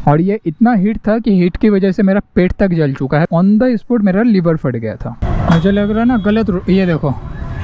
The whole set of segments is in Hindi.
और ये इतना हीट था कि हीट की वजह से मेरा पेट तक जल चुका है। ऑन द स्पॉट मेरा लीवर फट गया था। मुझे लग रहा है ना गलत, ये देखो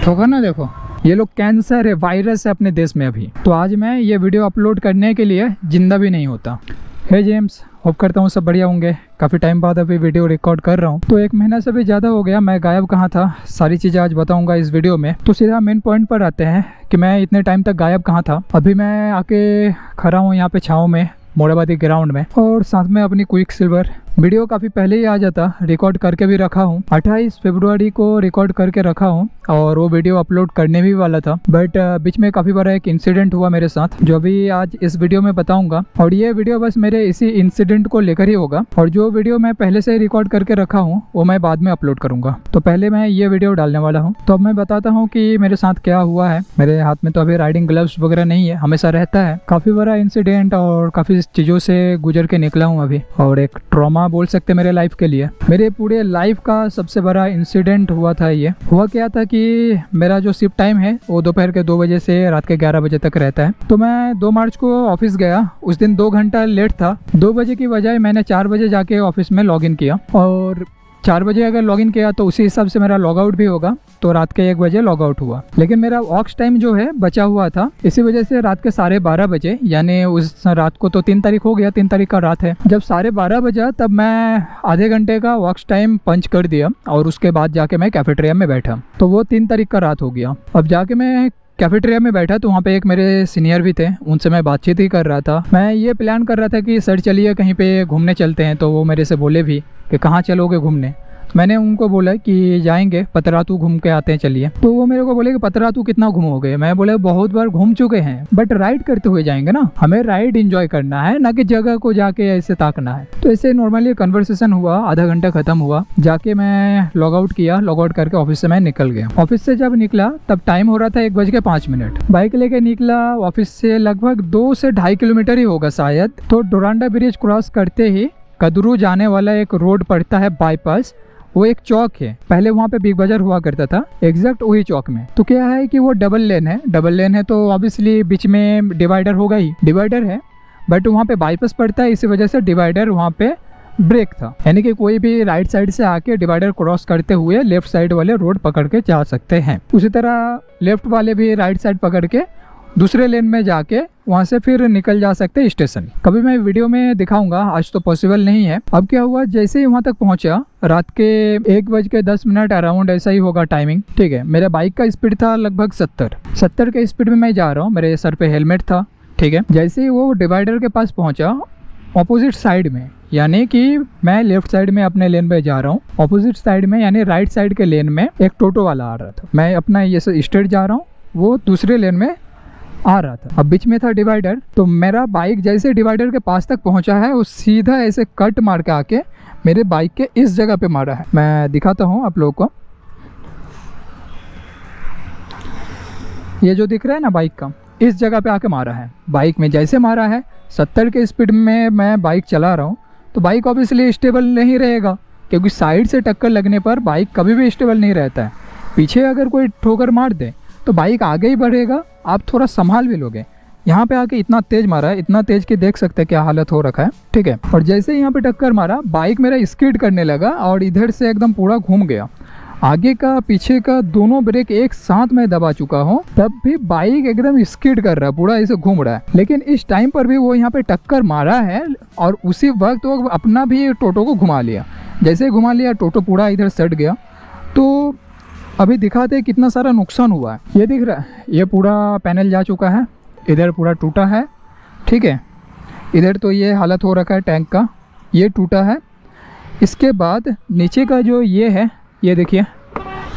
ठोका ना, देखो ये लोग कैंसर है, वायरस है अपने देश में अभी। तो आज मैं ये वीडियो अपलोड करने के लिए जिंदा भी नहीं होता। हे जेम्स, होप करता हूँ सब बढ़िया होंगे। काफ़ी टाइम बाद अभी वीडियो रिकॉर्ड कर रहा हूँ, तो 1 महीना से भी ज़्यादा हो गया। मैं गायब कहाँ था, सारी चीज़ें आज बताऊँगा इस वीडियो में। तो सीधा मेन पॉइंट पर आते हैं कि मैं इतने टाइम तक गायब कहाँ था। अभी मैं आके खड़ा हूँ यहाँ पे छाँव में, मोराबादी ग्राउंड में, और साथ में अपनी क्विक सिल्वर। वीडियो काफ़ी पहले ही आ जाता, रिकॉर्ड करके भी रखा हूँ। 28 फरवरी को रिकॉर्ड करके रखा हूँ और वो वीडियो अपलोड करने भी वाला था, बट बीच में काफ़ी बार एक इंसिडेंट हुआ मेरे साथ, जो अभी आज इस वीडियो में बताऊंगा। और ये वीडियो बस मेरे इसी इंसिडेंट को लेकर ही होगा, और जो वीडियो मैं पहले से रिकॉर्ड करके रखा हूँ वो मैं बाद में अपलोड करूँगा। तो पहले मैं ये वीडियो डालने वाला हूँ। तो अब मैं बताता हूँ कि मेरे साथ क्या हुआ है। मेरे हाथ में तो अभी राइडिंग ग्लव्स वगैरह नहीं है, हमेशा रहता है। काफ़ी बड़ा इंसिडेंट और काफ़ी चीज़ों से गुजर के निकला हूँ अभी, और एक ट्रॉमा बोल सकते मेरे लाइफ के लिए। मेरे पूरे लाइफ का सबसे बड़ा इंसिडेंट हुआ था। ये हुआ क्या था कि मेरा जो शिफ्ट टाइम है वो दोपहर के 2 बजे से रात के 11 बजे तक रहता है। तो मैं 2 मार्च को ऑफिस गया। उस दिन 2 घंटा लेट था। 2 बजे की बजाय मैंने 4 बजे जाके ऑफिस में लॉग इन किया, और 4 बजे अगर लॉगिन किया तो उसी हिसाब से मेरा लॉग आउट भी होगा। तो रात के 1 बजे लॉग आउट हुआ, लेकिन मेरा वॉक्स टाइम जो है बचा हुआ था। इसी वजह से रात के 12:30 बजे, यानी उस रात को तो 3 तारीख हो गया, 3 तारीख का रात है। जब 12:30 बजा तब मैं आधे घंटे का वॉक्स टाइम पंच कर दिया, और उसके बाद जाके मैं कैफेटेरिया में बैठा। तो वो 3 तारीख का रात हो गया। अब जाके मैं कैफेटेरिया में बैठा तो वहाँ पे एक मेरे सीनियर भी थे, उनसे मैं बातचीत ही कर रहा था। मैं ये प्लान कर रहा था कि सर चलिए कहीं पे घूमने चलते हैं। तो वो मेरे से बोले भी कि कहाँ चलोगे घूमने। मैंने उनको बोला कि जाएंगे पतरातू घूम के आते हैं, चलिए। तो वो मेरे को बोले कि पतरातू कितना घूमोगे। मैं बोले बहुत बार घूम चुके हैं, बट राइड करते हुए जाएंगे ना, हमें राइड एंजॉय करना है, ना कि जगह को जाके ऐसे ताकना है। तो ऐसे नॉर्मली कन्वर्सेशन हुआ, आधा घंटा खत्म हुआ। जाके मैं लॉग आउट किया, लॉग आउट करके ऑफिस से मैं निकल गया। ऑफिस से जब निकला तब टाइम हो रहा था 1:05। बाइक लेके निकला। ऑफिस से लगभग 2 से 2.5 किलोमीटर ही होगा शायद। तो डोरांडा ब्रिज क्रॉस करते ही कदरू जाने वाला एक रोड पड़ता है, बाईपास। वो एक चौक है, पहले वहाँ पे बिग बाजार हुआ करता था, एग्जैक्ट वही चौक में। तो क्या है कि वो डबल लेन है। डबल लेन है तो ऑब्वियसली बीच में डिवाइडर होगा ही, डिवाइडर है, बट वहाँ पे बाईपास पड़ता है, इसी वजह से डिवाइडर वहाँ पे ब्रेक था। यानी कि कोई भी राइट साइड से आके डिवाइडर क्रॉस करते हुए लेफ्ट साइड वाले रोड पकड़ के जा सकते हैं। उसी तरह लेफ्ट वाले भी राइट साइड पकड़ के दूसरे लेन में जाके वहाँ से फिर निकल जा सकते हैं स्टेशन। कभी मैं वीडियो में दिखाऊंगा, आज तो पॉसिबल नहीं है। अब क्या हुआ, जैसे ही वहाँ तक पहुँचा, रात के 1:10 अराउंड ऐसा ही होगा टाइमिंग, ठीक है। मेरा बाइक का स्पीड था लगभग 70 के स्पीड में मैं जा रहा हूँ। मेरे सर पे हेलमेट था, ठीक है। जैसे ही वो डिवाइडर के पास पहुँचा, ऑपोजिट साइड में, यानी कि मैं लेफ्ट साइड में अपने लेन पे जा रहा हूँ, ऑपोजिट साइड में यानी राइट साइड के लेन में एक टोटो वाला आ रहा था। मैं अपना ये स्ट्रेट जा रहा हूँ, वो दूसरे लेन में आ रहा था। अब बीच में था डिवाइडर। तो मेरा बाइक जैसे डिवाइडर के पास तक पहुंचा है, वो सीधा ऐसे कट मार के आके मेरे बाइक के इस जगह पे मारा है। मैं दिखाता हूं आप लोगों को, ये जो दिख रहा है ना बाइक का, इस जगह पे आके मारा है। बाइक में जैसे मारा है, 70 के स्पीड में मैं बाइक चला रहा हूँ, तो बाइक ऑब्वियसली स्टेबल नहीं रहेगा, क्योंकि साइड से टक्कर लगने पर बाइक कभी भी स्टेबल नहीं रहता है। पीछे अगर कोई ठोकर मार दे तो बाइक आगे ही बढ़ेगा, आप थोड़ा संभाल भी लोगे। यहाँ पे आके इतना तेज मारा है, इतना तेज कि देख सकते हैं क्या हालत हो रखा है, ठीक है। और जैसे ही यहाँ पे टक्कर मारा, बाइक मेरा स्किड करने लगा और इधर से एकदम पूरा घूम गया। आगे का पीछे का दोनों ब्रेक एक साथ में दबा चुका हूँ, तब भी बाइक एकदम स्किड कर रहा है, पूरा ऐसे घूम रहा है। लेकिन इस टाइम पर भी वो यहाँ पे टक्कर मारा है, और उसी वक्त वो अपना भी टोटो को घुमा लिया। जैसे ही घुमा लिया, टोटो पूरा इधर सट गया। तो अभी दिखाते हैं कितना सारा नुकसान हुआ है। ये दिख रहा है, ये पूरा पैनल जा चुका है, इधर पूरा टूटा है, ठीक है। इधर तो ये हालत हो रखा है टैंक का, ये टूटा है। इसके बाद नीचे का जो ये है, ये देखिए,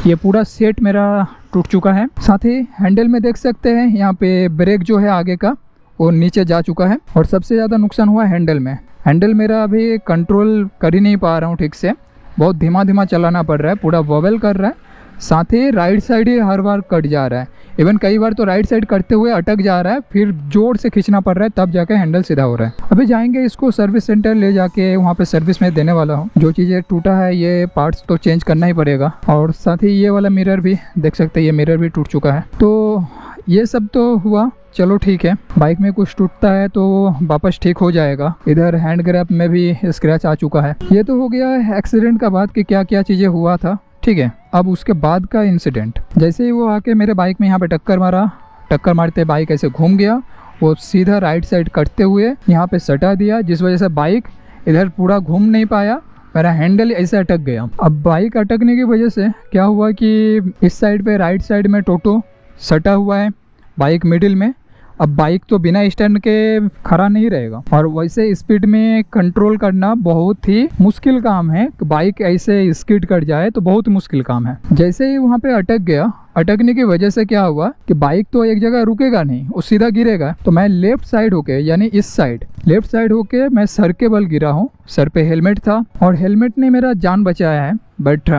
ये पूरा सेट मेरा टूट चुका है। साथ ही हैंडल में देख सकते हैं, यहाँ पे ब्रेक जो है आगे का वो नीचे जा चुका है। और सबसे ज़्यादा नुकसान हुआ हैंडल में। हैंडल मेरा अभी कंट्रोल कर ही नहीं पा रहा हूँ ठीक से, बहुत धीमा धीमा चलाना पड़ रहा है, पूरा वॉबल कर रहा है। साथ ही राइट साइड ही हर बार कट जा रहा है, इवन कई बार तो राइट साइड कटते हुए अटक जा रहा है, फिर जोर से खींचना पड़ रहा है, तब जाके हैंडल सीधा हो रहा है। अभी जाएंगे इसको सर्विस सेंटर ले जाके, वहाँ पे सर्विस में देने वाला हूँ। जो चीज़ें टूटा है ये पार्ट्स तो चेंज करना ही पड़ेगा। और साथ ही ये वाला मिरर भी देख सकते हैं, ये मिरर भी टूट चुका है। तो ये सब तो हुआ, चलो ठीक है, बाइक में कुछ टूटता है तो वापस ठीक हो जाएगा। इधर हैंड ग्रैप में भी स्क्रैच आ चुका है। ये तो हो गया एक्सीडेंट का बात कि क्या क्या चीज़ें हुआ था, ठीक है। अब उसके बाद का इंसिडेंट, जैसे ही वो आके मेरे बाइक में यहाँ पे टक्कर मारा, टक्कर मारते बाइक ऐसे घूम गया, वो सीधा राइट साइड कटते हुए यहाँ पे सटा दिया, जिस वजह से बाइक इधर पूरा घूम नहीं पाया, मेरा हैंडल ऐसे अटक गया। अब बाइक अटकने की वजह से क्या हुआ कि इस साइड पे राइट साइड में टोटो सटा हुआ है, बाइक मिडिल में। अब बाइक तो बिना स्टैंड के खड़ा नहीं रहेगा, और वैसे स्पीड में कंट्रोल करना बहुत ही मुश्किल काम है। बाइक ऐसे स्किड कर जाए तो बहुत मुश्किल काम है। जैसे ही वहाँ पे अटक गया, अटकने की वजह से क्या हुआ कि बाइक तो एक जगह रुकेगा नहीं, वो सीधा गिरेगा। तो मैं लेफ्ट साइड होके, यानी इस साइड लेफ्ट साइड होके मैं सर के बल गिरा हूँ। सर पे हेलमेट था और हेलमेट ने मेरा जान बचाया है, बट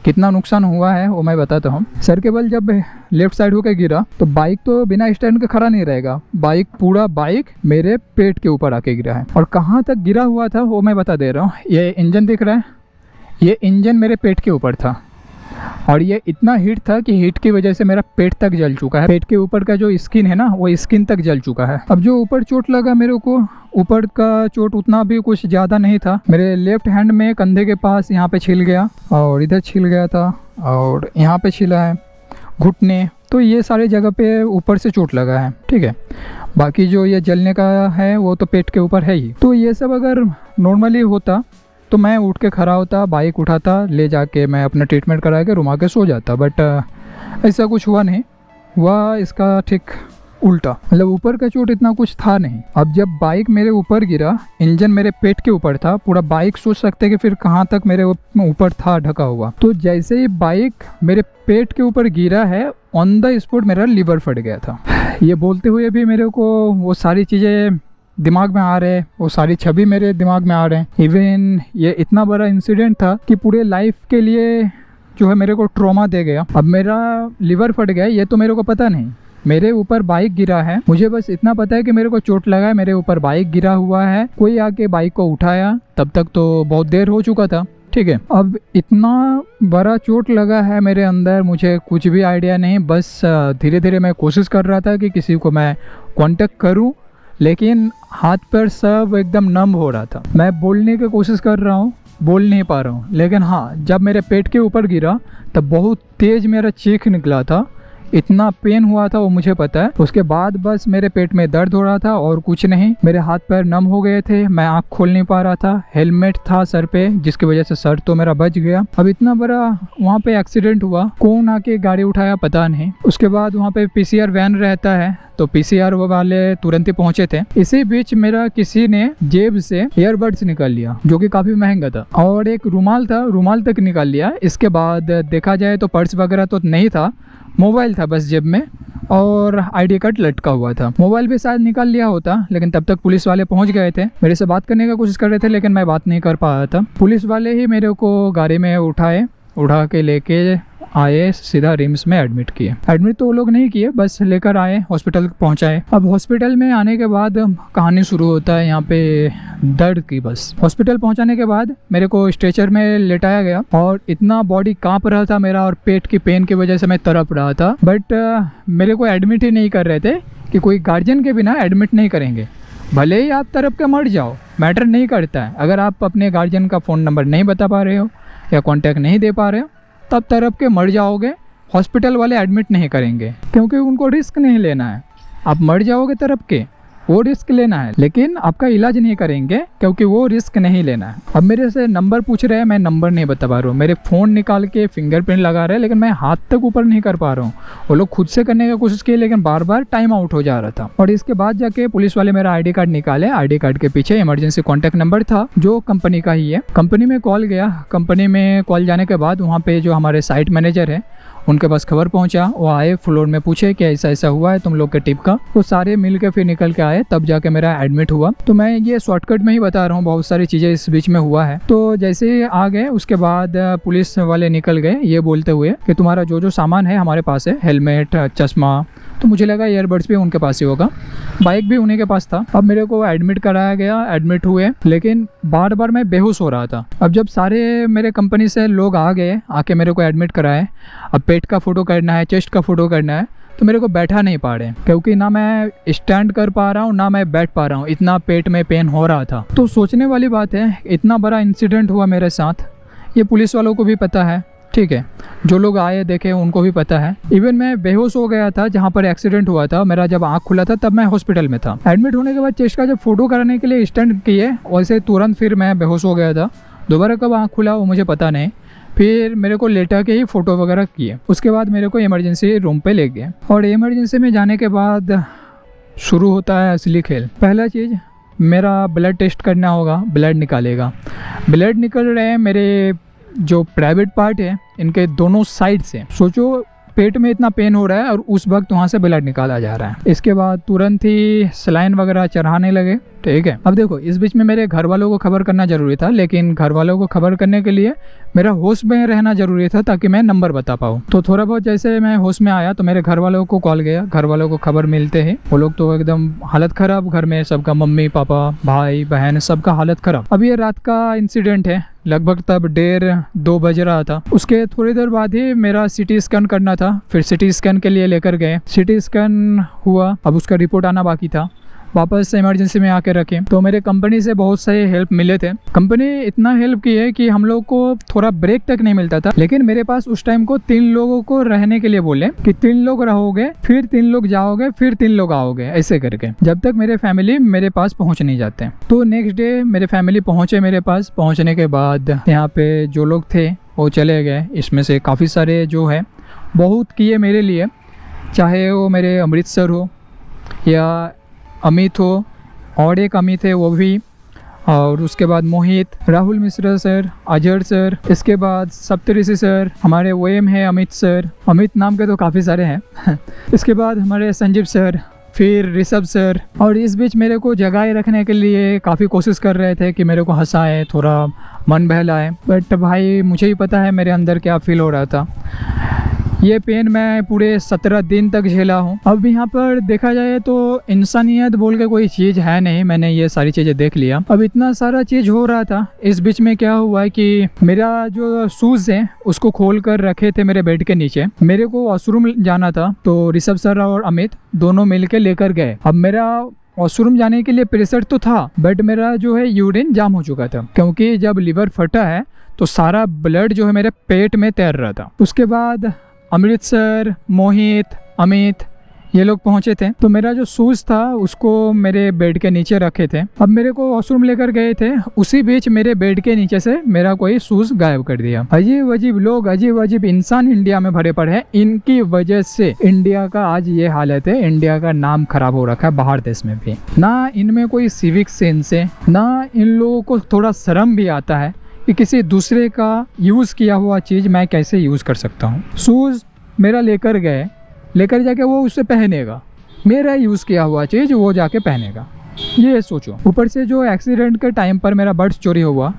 कितना नुकसान हुआ है वो मैं बताता हूँ। सर के बल जब लेफ्ट साइड होके गिरा तो बाइक तो बिना स्टैंड के खड़ा नहीं रहेगा, बाइक मेरे पेट के ऊपर आके गिरा है। और कहाँ तक गिरा हुआ था वो मैं बता दे रहा हूँ। ये इंजन दिख रहा है, ये इंजन मेरे पेट के ऊपर था, और ये इतना हीट था कि हीट की वजह से मेरा पेट तक जल चुका है। पेट के ऊपर का जो स्किन है ना, वो स्किन तक जल चुका है। अब जो ऊपर चोट लगा मेरे को, ऊपर का चोट उतना भी कुछ ज़्यादा नहीं था। मेरे लेफ्ट हैंड में कंधे के पास यहाँ पे छिल गया, और इधर छिल गया था, और यहाँ पे छिला है घुटने। तो ये सारी जगह पे ऊपर से चोट लगा है, ठीक है। बाकी जो ये जलने का है वो तो पेट के ऊपर है ही। तो ये सब अगर नॉर्मली होता तो मैं उठ के खड़ा होता, बाइक उठाता, ले जाके मैं अपना ट्रीटमेंट करा के रूम आके सो जाता। बट ऐसा कुछ हुआ नहीं, हुआ इसका ठीक उल्टा। मतलब ऊपर का चोट इतना कुछ था नहीं। अब जब बाइक मेरे ऊपर गिरा, इंजन मेरे पेट के ऊपर था, पूरा बाइक सोच सकते कि फिर कहाँ तक मेरे ऊपर था ढका हुआ। तो जैसे ही बाइक मेरे पेट के ऊपर गिरा है, ऑन द स्पॉट मेरा लीवर फट गया था। ये बोलते हुए भी मेरे को वो सारी चीज़ें दिमाग में आ रहे हैं, वो सारी छवि मेरे दिमाग में आ रहे हैं। इवन ये इतना बड़ा इंसिडेंट था कि पूरे लाइफ के लिए जो है मेरे को ट्रॉमा दे गया। अब मेरा लीवर फट गया ये तो मेरे को पता नहीं, मेरे ऊपर बाइक गिरा है, मुझे बस इतना पता है कि मेरे को चोट लगा है, मेरे ऊपर बाइक गिरा हुआ है, कोई आके बाइक को उठाया, तब तक तो बहुत देर हो चुका था, ठीक है। अब इतना बड़ा चोट लगा है मेरे अंदर, मुझे कुछ भी आइडिया नहीं। बस धीरे धीरे मैं कोशिश कर रहा था कि किसी को मैं कांटेक्ट करूं, लेकिन हाथ पैर सब एकदम नम हो रहा था। मैं बोलने की कोशिश कर रहा हूँ, बोल नहीं पा रहा हूँ। लेकिन हाँ, जब मेरे पेट के ऊपर गिरा तब बहुत तेज़ मेरा चीख निकला था, इतना पेन हुआ था वो मुझे पता है। उसके बाद बस मेरे पेट में दर्द हो रहा था और कुछ नहीं। मेरे हाथ पैर नम हो गए थे, मैं आँख खोल नहीं पा रहा था। हेलमेट था सर पे, जिसकी वजह से सर तो मेरा बच गया। अब इतना बड़ा वहाँ पे एक्सीडेंट हुआ, कौन आके गाड़ी उठाया पता नहीं। उसके बाद वहाँ पे PCR वैन रहता है, तो PCR वाले तुरंत ही पहुंचे थे। इसी बीच मेरा किसी ने जेब से ईयरबड्स निकाल लिया, जो कि काफ़ी महंगा था, और एक रुमाल था, रुमाल तक निकाल लिया। इसके बाद देखा जाए तो पर्स वगैरह तो नहीं था, मोबाइल था बस जेब में, और ID कार्ड लटका हुआ था। मोबाइल भी शायद निकाल लिया होता, लेकिन तब तक पुलिस वाले पहुंच गए थे। मेरे से बात करने का कोशिश कर रहे थे, लेकिन मैं बात नहीं कर पा रहा था। पुलिस वाले ही मेरे को गाड़ी में उठा के लेके आए, सीधा रिम्स में एडमिट किए। एडमिट तो वो लोग नहीं किए, बस लेकर आए, हॉस्पिटल पहुंचाए। अब हॉस्पिटल में आने के बाद कहानी शुरू होता है यहाँ पे दर्द की। बस हॉस्पिटल पहुंचाने के बाद मेरे को स्ट्रेचर में लेटाया गया, और इतना बॉडी कांप रहा था मेरा, और पेट की पेन की वजह से मैं तड़प रहा था। बट मेरे को एडमिट ही नहीं कर रहे थे, कि कोई गार्जियन के बिना एडमिट नहीं करेंगे। भले ही आप तड़प के मर जाओ, मैटर नहीं करता है। अगर आप अपने गार्जियन का फ़ोन नंबर नहीं बता पा रहे हो या कॉन्टैक्ट नहीं दे पा रहे हो, तब तड़प के मर जाओगे, हॉस्पिटल वाले एडमिट नहीं करेंगे, क्योंकि उनको रिस्क नहीं लेना है। आप मर जाओगे तड़प के, वो रिस्क लेना है, लेकिन आपका इलाज नहीं करेंगे, क्योंकि वो रिस्क नहीं लेना है। अब मेरे से नंबर पूछ रहे हैं, मैं नंबर नहीं बता पा रहा हूँ। मेरे फ़ोन निकाल के फिंगरप्रिंट लगा रहे हैं, लेकिन मैं हाथ तक ऊपर नहीं कर पा रहा हूँ। वो लोग खुद से करने की कोशिश की, लेकिन बार बार टाइम आउट हो जा रहा था। और इसके बाद जाके पुलिस वाले मेरा ID कार्ड निकाले। ID कार्ड के पीछे इमरजेंसी कॉन्टैक्ट नंबर था, जो कंपनी का ही है। कंपनी में कॉल गया। कंपनी में कॉल जाने के बाद वहाँ पे जो हमारे साइट मैनेजर है, उनके पास खबर पहुंचा। वो आए, फ्लोर में पूछे कि ऐसा ऐसा हुआ है तुम लोग के टिप का। तो सारे मिल के फिर निकल के आए, तब जाके मेरा एडमिट हुआ। तो मैं ये शॉर्टकट में ही बता रहा हूँ, बहुत सारी चीज़ें इस बीच में हुआ है। तो जैसे ही आ गए, उसके बाद पुलिस वाले निकल गए ये बोलते हुए कि तुम्हारा जो जो सामान है हमारे पास है, हेलमेट, चश्मा। तो मुझे लगा ईयरबड्स भी उनके पास ही होगा, बाइक भी उन्हीं के पास था। अब मेरे को एडमिट कराया गया, एडमिट हुए, लेकिन बार बार मैं बेहोश हो रहा था। अब जब सारे मेरे कंपनी से लोग आ गए, आके मेरे को एडमिट कराए, अब पेट का फ़ोटो करना है, चेस्ट का फ़ोटो करना है, तो मेरे को बैठा नहीं पा रहे, क्योंकि ना मैं स्टैंड कर पा रहा हूँ ना मैं बैठ पा रहा हूँ, इतना पेट में पेन हो रहा था। तो सोचने वाली बात है, इतना बड़ा इंसिडेंट हुआ मेरे साथ, ये पुलिस वालों को भी पता है, ठीक है, जो लोग आए देखे उनको भी पता है। इवन मैं बेहोश हो गया था जहाँ पर एक्सीडेंट हुआ था, मेरा जब आँख खुला था तब मैं हॉस्पिटल में था। एडमिट होने के बाद चेस्ट का जब फोटो कराने के लिए स्टैंड किए, वैसे तुरंत फिर मैं बेहोश हो गया था। दोबारा कब आँख खुला वो मुझे पता नहीं। फिर मेरे को लेटा के ही फ़ोटो वगैरह किए, उसके बाद मेरे को इमरजेंसी रूम पे ले गए। और इमरजेंसी में जाने के बाद शुरू होता है असली खेल। पहला चीज़, मेरा ब्लड टेस्ट करना होगा, ब्लड निकालेगा। ब्लड निकल रहे हैं मेरे जो प्राइवेट पार्ट है इनके दोनों साइड से। सोचो पेट में इतना पेन हो रहा है और उस वक्त वहाँ से ब्लड निकाला जा रहा है। इसके बाद तुरंत ही सलाइन वगैरह चढ़ाने लगे, ठीक है। अब देखो इस बीच में मेरे घर वालों को खबर करना जरूरी था, लेकिन घर वालों को खबर करने के लिए मेरा होश में रहना जरूरी था ताकि मैं नंबर बता पाऊँ। तो थोड़ा बहुत जैसे मैं होश में आया तो मेरे घर वालों को कॉल गया। घर वालों को खबर मिलते ही वो लोग तो एकदम हालत ख़राब, घर में सबका, मम्मी पापा भाई बहन सबका हालत ख़राब। अब ये रात का इंसिडेंट है, लगभग तब 1:30-2 बज रहा था। उसके थोड़ी देर बाद ही मेरा सिटी स्कैन करना था, फिर सिटी स्कैन के लिए लेकर गए। सिटी स्कैन हुआ, अब उसका रिपोर्ट आना बाकी था। वापस इमरजेंसी में आके रखे। तो मेरे कंपनी से बहुत सारे हेल्प मिले थे। कंपनी इतना हेल्प की है कि हम लोग को थोड़ा ब्रेक तक नहीं मिलता था, लेकिन मेरे पास उस टाइम को 3 लोगों को रहने के लिए बोले कि 3 लोग रहोगे, फिर 3 लोग जाओगे, फिर 3 लोग आओगे, ऐसे करके, जब तक मेरे फैमिली मेरे पास पहुंच नहीं जाते। तो नेक्स्ट डे मेरे फैमिली पहुंचे मेरे पास। पहुंचने के बाद यहाँ पे जो लोग थे वो चले गए। इसमें से काफ़ी सारे जो है बहुत किए मेरे लिए, चाहे वो मेरे अमृतसर हो या अमित हो, और एक अमित है वो भी, और उसके बाद मोहित, राहुल मिश्रा सर, अजहर सर, इसके बाद सप्तऋषि सर, हमारे OM है अमित सर, अमित नाम के तो काफ़ी सारे हैं इसके बाद हमारे संजीव सर, फिर ऋषभ सर। और इस बीच मेरे को जगाए रखने के लिए काफ़ी कोशिश कर रहे थे कि मेरे को हंसाए, थोड़ा मन बहलाए, बट भाई मुझे ही पता है मेरे अंदर क्या फील हो रहा था। ये पेन मैं पूरे 17 दिन तक झेला हूँ। अब यहाँ पर देखा जाए तो इंसानियत बोल के कोई चीज़ है नहीं, मैंने ये सारी चीज़ें देख लिया। अब इतना सारा चीज़ हो रहा था, इस बीच में क्या हुआ है कि मेरा जो शूज़ है उसको खोल कर रखे थे मेरे बेड के नीचे। मेरे को वॉशरूम जाना था, तो ऋषभ सर और अमित दोनों मिल के लेकर गए। अब मेरा वॉशरूम जाने के लिए प्रेशर तो था, बट मेरा जो है यूरिन जाम हो चुका था, क्योंकि जब लीवर फटा है तो सारा ब्लड जो है मेरे पेट में तैर रहा था। उसके बाद अमृतसर, मोहित, अमित ये लोग पहुंचे थे। तो मेरा जो शूज़ था उसको मेरे बेड के नीचे रखे थे। अब मेरे को वॉशरूम लेकर गए थे, उसी बीच मेरे बेड के नीचे से मेरा कोई शूज़ गायब कर दिया। अजीब अजीब लोग, अजीब अजीब इंसान इंडिया में भरे पड़े हैं। इनकी वजह से इंडिया का आज ये हालत है, इंडिया का नाम खराब हो रखा है बाहर देश में भी। ना इनमें कोई सिविक सेंस है, ना इन लोगों को थोड़ा शर्म भी आता है कि किसी दूसरे का यूज़ किया हुआ चीज़ मैं कैसे यूज़ कर सकता हूँ। शूज़ मेरा लेकर गए, लेकर जाके वो उससे पहनेगा, मेरा यूज़ किया हुआ चीज़ वो जाके पहनेगा, ये सोचो। ऊपर से जो एक्सीडेंट के टाइम पर मेरा बर्ड्स चोरी हुआ,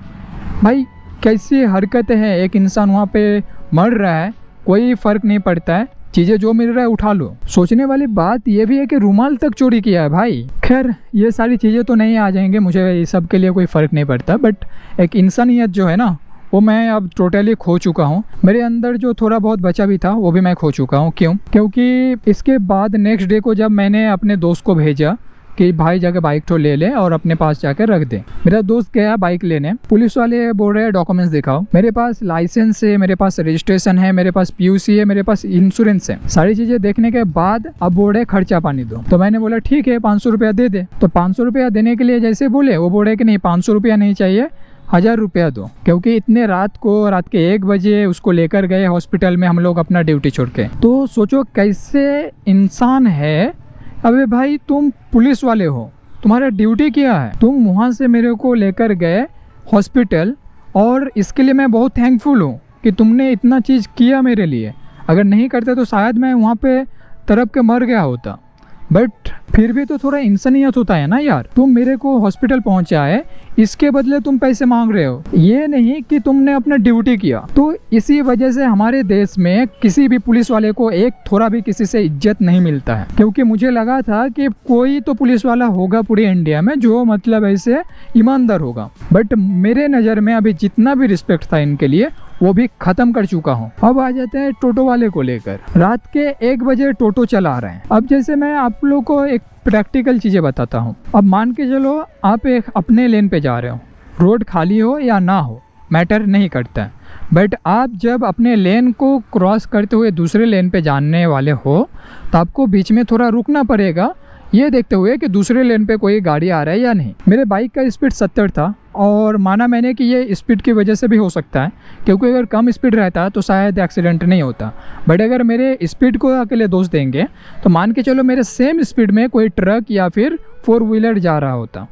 भाई कैसी हरकतें हैं। एक इंसान वहाँ पे मर रहा है, कोई फ़र्क नहीं पड़ता है, चीज़ें जो मिल रहा है उठा लो। सोचने वाली बात ये भी है कि रुमाल तक चोरी किया है भाई। खैर ये सारी चीज़ें तो नहीं आ जाएंगे, मुझे ये सब के लिए कोई फ़र्क नहीं पड़ता, बट एक इंसानियत जो है ना वो मैं अब टोटली खो चुका हूँ। मेरे अंदर जो थोड़ा बहुत बचा भी था वो भी मैं खो चुका हूँ। क्यों? क्योंकि इसके बाद नेक्स्ट डे को जब मैंने अपने दोस्त को भेजा कि भाई जाके बाइक तो ले ले और अपने पास जाकर रख दे, मेरा दोस्त गया बाइक लेने। पुलिस वाले बोल रहे हैं डॉक्यूमेंट्स दिखाओ। मेरे पास लाइसेंस है, मेरे पास रजिस्ट्रेशन है, मेरे पास PUC है, मेरे पास इंश्योरेंस है। सारी चीज़ें देखने के बाद अब बोल रहे खर्चा पानी दो। तो मैंने बोला ठीक है 500 रुपया दे दे। तो 500 रुपया देने के लिए जैसे बोले, वो बोल रहे कि नहीं 500 रुपया नहीं चाहिए, 1000 रुपया दो, क्योंकि इतने रात के 1 बजे उसको लेकर गए हॉस्पिटल में हम लोग अपना ड्यूटी छोड़ के। तो सोचो कैसे इंसान है। अबे भाई तुम पुलिस वाले हो, तुम्हारा ड्यूटी क्या है? तुम वहाँ से मेरे को लेकर गए हॉस्पिटल, और इसके लिए मैं बहुत थैंकफुल हूँ कि तुमने इतना चीज़ किया मेरे लिए। अगर नहीं करते तो शायद मैं वहाँ पे तड़प के मर गया होता। बट फिर भी तो थोड़ा इंसानियत होता है ना यार। तुम मेरे को हॉस्पिटल पहुंचाए, इसके बदले तुम पैसे मांग रहे हो, ये नहीं कि तुमने अपना ड्यूटी किया। तो इसी वजह से हमारे देश में किसी भी पुलिस वाले को एक थोड़ा भी किसी से इज्जत नहीं मिलता है। क्योंकि मुझे लगा था कि कोई तो पुलिस वाला होगा पूरे इंडिया में जो मतलब ऐसे ईमानदार होगा, बट मेरे नज़र में अभी जितना भी रिस्पेक्ट था इनके लिए वो भी खत्म कर चुका हूँ। अब आ जाते हैं टोटो वाले को लेकर। रात के 1 बजे टोटो चला रहे हैं। अब जैसे मैं आप लोग को एक प्रैक्टिकल चीजें बताता हूँ। अब मान के चलो आप एक अपने लेन पे जा रहे हो, रोड खाली हो या ना हो मैटर नहीं करता है, बट आप जब अपने लेन को क्रॉस करते हुए दूसरे लेन पे जाने वाले हो तो आपको बीच में थोड़ा रुकना पड़ेगा, ये देखते हुए कि दूसरे लेन पे कोई गाड़ी आ रहा है या नहीं। मेरे बाइक का स्पीड 70 था और माना मैंने कि ये स्पीड की वजह से भी हो सकता है, क्योंकि अगर कम स्पीड रहता तो शायद एक्सीडेंट नहीं होता। बट अगर मेरे स्पीड को अकेले दोष देंगे तो मान के चलो मेरे सेम स्पीड में कोई ट्रक या फिर 4 व्हीलर जा रहा होता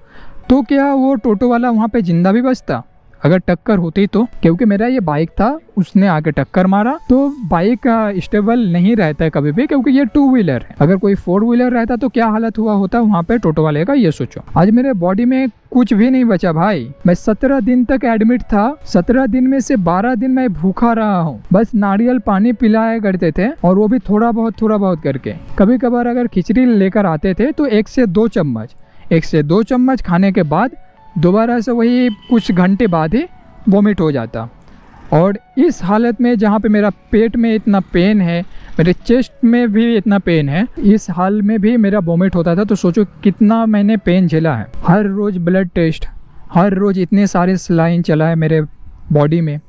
तो क्या वो टोटो वाला वहाँ पे जिंदा भी बचता अगर टक्कर होती तो? क्योंकि मेरा ये बाइक था, उसने आके टक्कर मारा। तो बाइक स्टेबल नहीं रहता है कभी भी, क्योंकि ये 2 व्हीलर है। अगर कोई 4 व्हीलर रहता तो क्या हालत हुआ होता वहाँ पे टोटो वाले का, ये सोचो। आज मेरे बॉडी में कुछ भी नहीं बचा भाई। मैं 17 दिन तक एडमिट था। 17 दिन में से 12 दिन मैं भूखा रहा हूँ। बस नारियल पानी पिलाया करते थे, और वो भी थोड़ा बहुत करके। कभी कभार अगर खिचड़ी लेकर आते थे तो 1 से 2 चम्मच खाने के बाद दोबारा से वही कुछ घंटे बाद ही वॉमिट हो जाता। और इस हालत में जहाँ पे मेरा पेट में इतना पेन है, मेरे चेस्ट में भी इतना पेन है, इस हाल में भी मेरा वॉमिट होता था। तो सोचो कितना मैंने पेन झेला है। हर रोज़ ब्लड टेस्ट, हर रोज़ इतने सारे सलाइन चला है मेरे बॉडी में।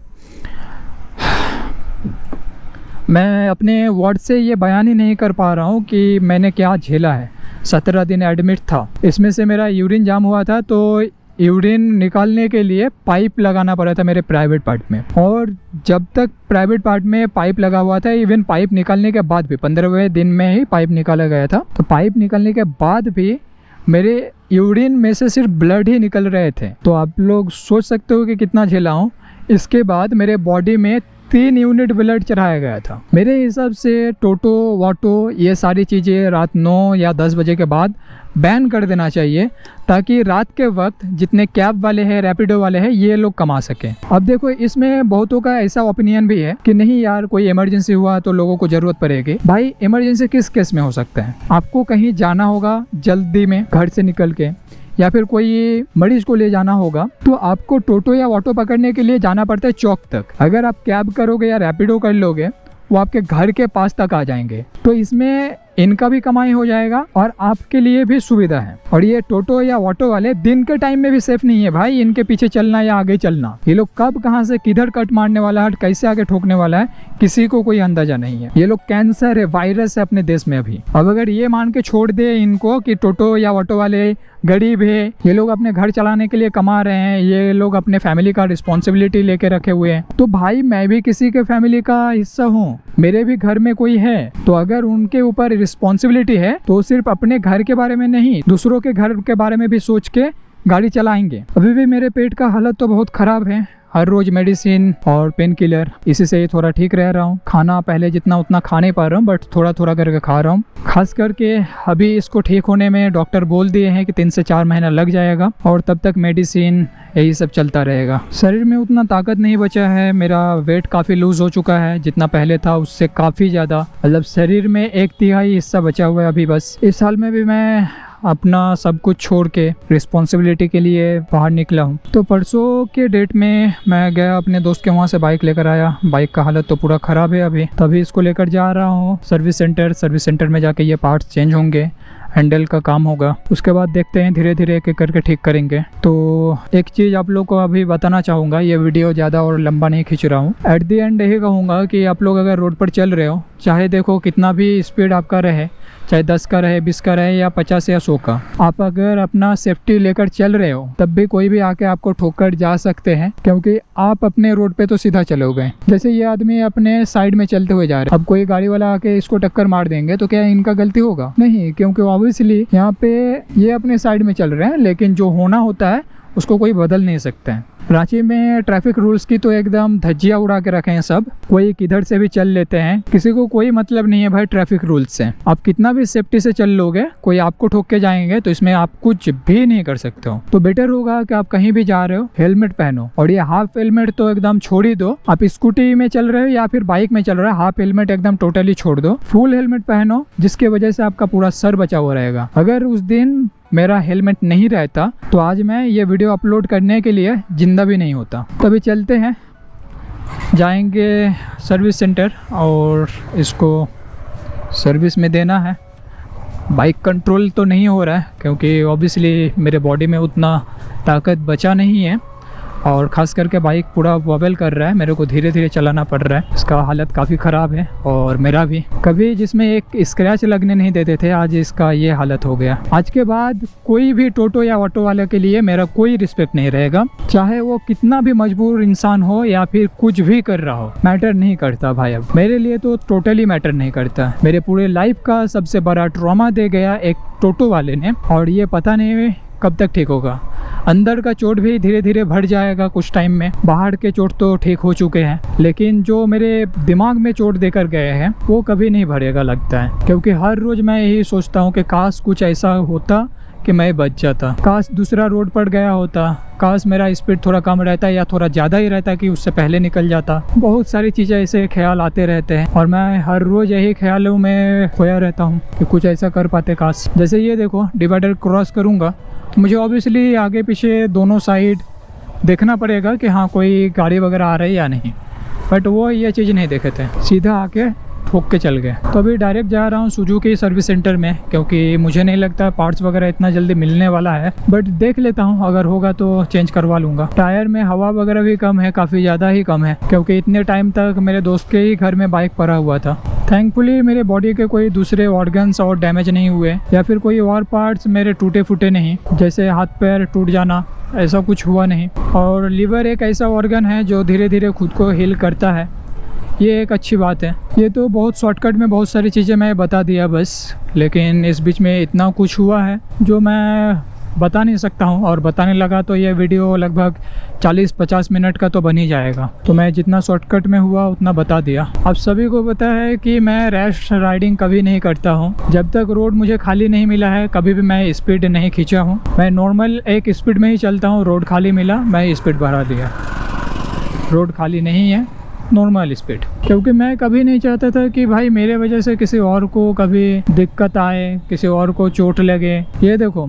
मैं अपने वर्ड से ये बयान ही नहीं कर पा रहा हूँ कि मैंने क्या झेला है। 17 दिन एडमिट था। इसमें से मेरा यूरिन जाम हुआ था, तो यूरिन निकालने के लिए पाइप लगाना पड़ा था मेरे प्राइवेट पार्ट में। और जब तक प्राइवेट पार्ट में पाइप लगा हुआ था, इवन पाइप निकालने के बाद भी 15वें दिन में ही पाइप निकाला गया था, तो पाइप निकालने के बाद भी मेरे यूरिन में से सिर्फ ब्लड ही निकल रहे थे। तो आप लोग सोच सकते हो कि कितना झेला हूँ। इसके बाद मेरे बॉडी में 3 यूनिट ब्लड चढ़ाया गया था। मेरे हिसाब से टोटो वाटो ये सारी चीज़ें रात 9 या 10 बजे के बाद बैन कर देना चाहिए, ताकि रात के वक्त जितने कैब वाले हैं, रैपिडो वाले हैं, ये लोग कमा सकें। अब देखो इसमें बहुतों का ऐसा ओपिनियन भी है कि नहीं यार, कोई इमरजेंसी हुआ तो लोगों को ज़रूरत पड़ेगी। भाई इमरजेंसी किस केस में हो सकता है? आपको कहीं जाना होगा जल्दी में घर से निकल के, या फिर कोई मरीज को ले जाना होगा, तो आपको टोटो या ऑटो पकड़ने के लिए जाना पड़ता है चौक तक। अगर आप कैब करोगे या रैपिडो कर लोगे, वो आपके घर के पास तक आ जाएंगे। तो इसमें इनका भी कमाई हो जाएगा और आपके लिए भी सुविधा है। और ये टोटो या ऑटो वाले दिन के टाइम में भी सेफ नहीं है भाई, इनके पीछे चलना या आगे चलना। ये लोग कब कहाँ से किधर कट मारने वाला है, कैसे आगे ठोकने वाला है, किसी को कोई अंदाजा नहीं है। ये लोग कैंसर है, वायरस है अपने देश में अभी। अब अगर ये मान के छोड़ दे इनको कि टोटो या ऑटो वाले गरीब है, ये लोग अपने घर चलाने के लिए कमा रहे हैं, ये लोग अपने फैमिली का रिस्पॉन्सिबिलिटी लेके रखे हुए हैं, तो भाई मैं भी किसी के फैमिली का हिस्सा हूँ, मेरे भी घर में कोई है। तो अगर उनके ऊपर रिस्पॉन्सिबिलिटी है तो सिर्फ अपने घर के बारे में नहीं, दूसरों के घर के बारे में भी सोच के गाड़ी चलाएंगे। अभी भी मेरे पेट का हालत तो बहुत ख़राब है। हर रोज मेडिसिन और पेन किलर, इसी से थोड़ा ठीक रह रहा हूँ। खाना पहले जितना उतना खा नहीं पा रहा हूँ, बट थोड़ा थोड़ा करके खा रहा हूँ। खास करके अभी इसको ठीक होने में डॉक्टर बोल दिए हैं कि 3 से 4 महीना लग जाएगा, और तब तक मेडिसिन यही सब चलता रहेगा। शरीर में उतना ताकत नहीं बचा है, मेरा वेट काफ़ी लूज हो चुका है, जितना पहले था उससे काफ़ी ज़्यादा। मतलब शरीर में 1/3 हिस्सा बचा हुआ है अभी बस। इस साल में भी मैं अपना सब कुछ छोड़ के रिस्पॉन्सिबिलिटी के लिए बाहर निकला हूँ। तो परसों के डेट में मैं गया अपने दोस्त के वहाँ से बाइक लेकर आया। बाइक का हालत तो पूरा ख़राब है अभी, तभी इसको लेकर जा रहा हूँ सर्विस सेंटर में जाके ये पार्ट्स चेंज होंगे, हैंडल का काम होगा, उसके बाद देखते हैं धीरे धीरे एक एक करके ठीक करेंगे। तो एक चीज़ आप लोग को अभी बताना चाहूँगा, ये वीडियो ज़्यादा और लंबा नहीं खींच रहा हूँ। एट दी एंड यही कहूँगा कि आप लोग अगर रोड पर चल रहे हो, चाहे देखो कितना भी स्पीड आपका रहे, चाहे 10 का रहे, 20 का रहे या 50 या 100 का, आप अगर अपना सेफ्टी लेकर चल रहे हो तब भी कोई भी आके आपको ठोकर जा सकते हैं, क्योंकि आप अपने रोड पे तो सीधा चलोगे। जैसे ये आदमी अपने साइड में चलते हुए जा रहे हैं, अब कोई गाड़ी वाला आके इसको टक्कर मार देंगे तो क्या इनका गलती होगा? नहीं, क्योंकि ऑब्वियसली यहाँ पे ये अपने साइड में चल रहे हैं, लेकिन जो होना होता है उसको कोई बदल नहीं सकता है। रांची में ट्रैफिक रूल्स की तो एकदम धज्जियाँ उड़ा के रखे हैं सब, कोई किधर से भी चल लेते हैं, किसी को कोई मतलब नहीं है भाई ट्रैफिक रूल्स से। आप कितना भी सेफ्टी से चल लोगे, कोई आपको ठोक के जाएंगे तो इसमें आप कुछ भी नहीं कर सकते हो। तो बेटर होगा कि आप कहीं भी जा रहे हो हेलमेट पहनो, और ये हाफ हेलमेट तो एकदम छोड़ ही दो। आप स्कूटी में चल रहे हो या फिर बाइक में चल रहे हो, हाफ हेलमेट एकदम टोटली छोड़ दो, फुल हेलमेट पहनो, जिसके वजह से आपका पूरा सर बचा हुआ रहेगा। अगर उस दिन मेरा हेलमेट नहीं रहता तो आज मैं ये वीडियो अपलोड करने के लिए जिंदा भी नहीं होता। तभी चलते हैं। जाएंगे सर्विस सेंटर और इसको सर्विस में देना है। बाइक कंट्रोल तो नहीं हो रहा है क्योंकि ऑब्वियसली मेरे बॉडी में उतना ताकत बचा नहीं है और ख़ास करके बाइक पूरा वॉबल कर रहा है, मेरे को धीरे धीरे चलाना पड़ रहा है। इसका हालत काफ़ी ख़राब है और मेरा भी। कभी जिसमें एक स्क्रैच लगने नहीं देते थे, आज इसका ये हालत हो गया। आज के बाद कोई भी टोटो या ऑटो वाले के लिए मेरा कोई रिस्पेक्ट नहीं रहेगा, चाहे वो कितना भी मजबूर इंसान हो या फिर कुछ भी कर रहा हो, मैटर नहीं करता भाई। अब मेरे लिए तो टोटली मैटर नहीं करता। मेरे पूरे लाइफ का सबसे बड़ा ट्रॉमा दे गया एक टोटो वाले ने, और ये पता नहीं कब तक ठीक होगा। अंदर का चोट भी धीरे धीरे बढ़ जाएगा कुछ टाइम में। बाहर के चोट तो ठीक हो चुके हैं, लेकिन जो मेरे दिमाग में चोट देकर गए हैं वो कभी नहीं भरेगा लगता है। क्योंकि हर रोज़ मैं यही सोचता हूँ कि काश कुछ ऐसा होता कि मैं बच जाता, काश दूसरा रोड पर गया होता, काश मेरा स्पीड थोड़ा कम रहता या थोड़ा ज़्यादा ही रहता कि उससे पहले निकल जाता। बहुत सारी चीज़ें ऐसे ख्याल आते रहते हैं और मैं हर रोज़ यही ख्यालों में खोया रहता हूँ कि कुछ ऐसा कर पाते काश। जैसे ये देखो, डिवाइडर क्रॉस करूँगा तो मुझे ऑब्वियसली आगे पीछे दोनों साइड देखना पड़ेगा कि हाँ कोई गाड़ी वगैरह आ रही है या नहीं, बट वो ये चीज़ नहीं देखे थे, सीधा आके ठोक के चल गए। तो अभी डायरेक्ट जा रहा हूँ सुजुकी सर्विस सेंटर में, क्योंकि मुझे नहीं लगता पार्ट्स वगैरह इतना जल्दी मिलने वाला है, बट देख लेता हूँ, अगर होगा तो चेंज करवा लूँगा। टायर में हवा वगैरह भी कम है, काफ़ी ज़्यादा ही कम है, क्योंकि इतने टाइम तक मेरे दोस्त के ही घर में बाइक पड़ा हुआ था। थैंकफुली मेरे बॉडी के कोई दूसरे ऑर्गन्स और डैमेज नहीं हुए या फिर कोई और पार्ट्स मेरे टूटे फूटे नहीं, जैसे हाथ पैर टूट जाना ऐसा कुछ हुआ नहीं। और लीवर एक ऐसा ऑर्गन है जो धीरे धीरे खुद को हील करता है, ये एक अच्छी बात है। ये तो बहुत शॉर्टकट में बहुत सारी चीज़ें मैं बता दिया बस, लेकिन इस बीच में इतना कुछ हुआ है जो मैं बता नहीं सकता हूँ, और बताने लगा तो ये वीडियो लगभग 40-50 मिनट का तो बन ही जाएगा। तो मैं जितना शॉर्टकट में हुआ उतना बता दिया। आप सभी को पता है कि मैं रैश राइडिंग कभी नहीं करता हूँ। जब तक रोड मुझे खाली नहीं मिला है कभी भी मैं स्पीड नहीं खींचा हूँ। मैं नॉर्मल एक स्पीड में ही चलता हूँ, रोड खाली मिला मैं स्पीड बढ़ा दिया, रोड खाली नहीं है नॉर्मल स्पीड। क्योंकि मैं कभी नहीं चाहता था कि भाई मेरे वजह से किसी और को कभी दिक्कत आए, किसी और को चोट लगे। ये देखो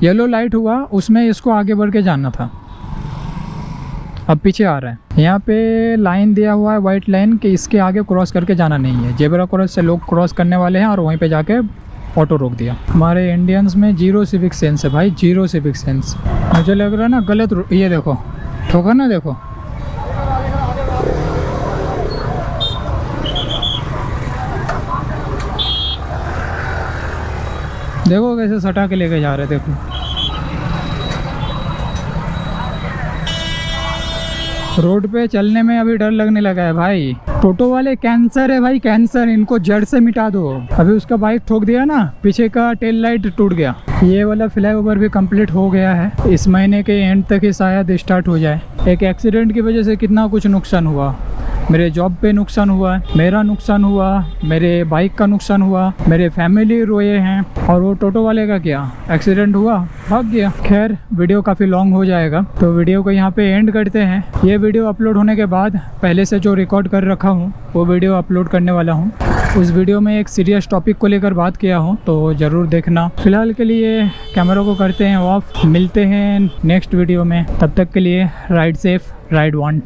येलो लाइट हुआ, उसमें इसको आगे बढ़ के जाना था, अब पीछे आ रहा है। यहाँ पे लाइन दिया हुआ है वाइट लाइन कि इसके आगे क्रॉस करके जाना नहीं है। जेब्रा क्रॉस से लोग क्रॉस करने वाले हैं और वहीं पे जाके ऑटो रोक दिया। हमारे इंडियंस में जीरो सिविक सेंस है भाई, जीरो सिविक सेंस। मुझे लग रहा है ना गलत, ये देखो ठोका ना, देखो देखो कैसे सटा के लेके जा रहे, देखो रोड पे चलने में अभी डर लगने लगा है भाई। टोटो वाले कैंसर है भाई, कैंसर, इनको जड़ से मिटा दो। अभी उसका बाइक ठोक दिया ना, पीछे का टेल लाइट टूट गया। ये वाला फ्लाईओवर भी कंप्लीट हो गया है, इस महीने के एंड तक ही शायद स्टार्ट हो जाए। एक एक्सीडेंट की वजह से कितना कुछ नुकसान हुआ, मेरे जॉब पे नुकसान हुआ, मेरा नुकसान हुआ, मेरे बाइक का नुकसान हुआ, मेरे फैमिली रोए हैं, और वो टोटो वाले का क्या एक्सीडेंट हुआ, भाग गया। खैर वीडियो काफ़ी लॉन्ग हो जाएगा तो वीडियो को यहाँ पे एंड करते हैं। ये वीडियो अपलोड होने के बाद पहले से जो रिकॉर्ड कर रखा हूँ वो वीडियो अपलोड करने वाला हूँ। उस वीडियो में एक सीरियस टॉपिक को लेकर बात किया हूँ, तो ज़रूर देखना। फिलहाल के लिए कैमरा को करते हैं ऑफ, मिलते हैं नेक्स्ट वीडियो में। तब तक के लिए राइड सेफ, राइड वन।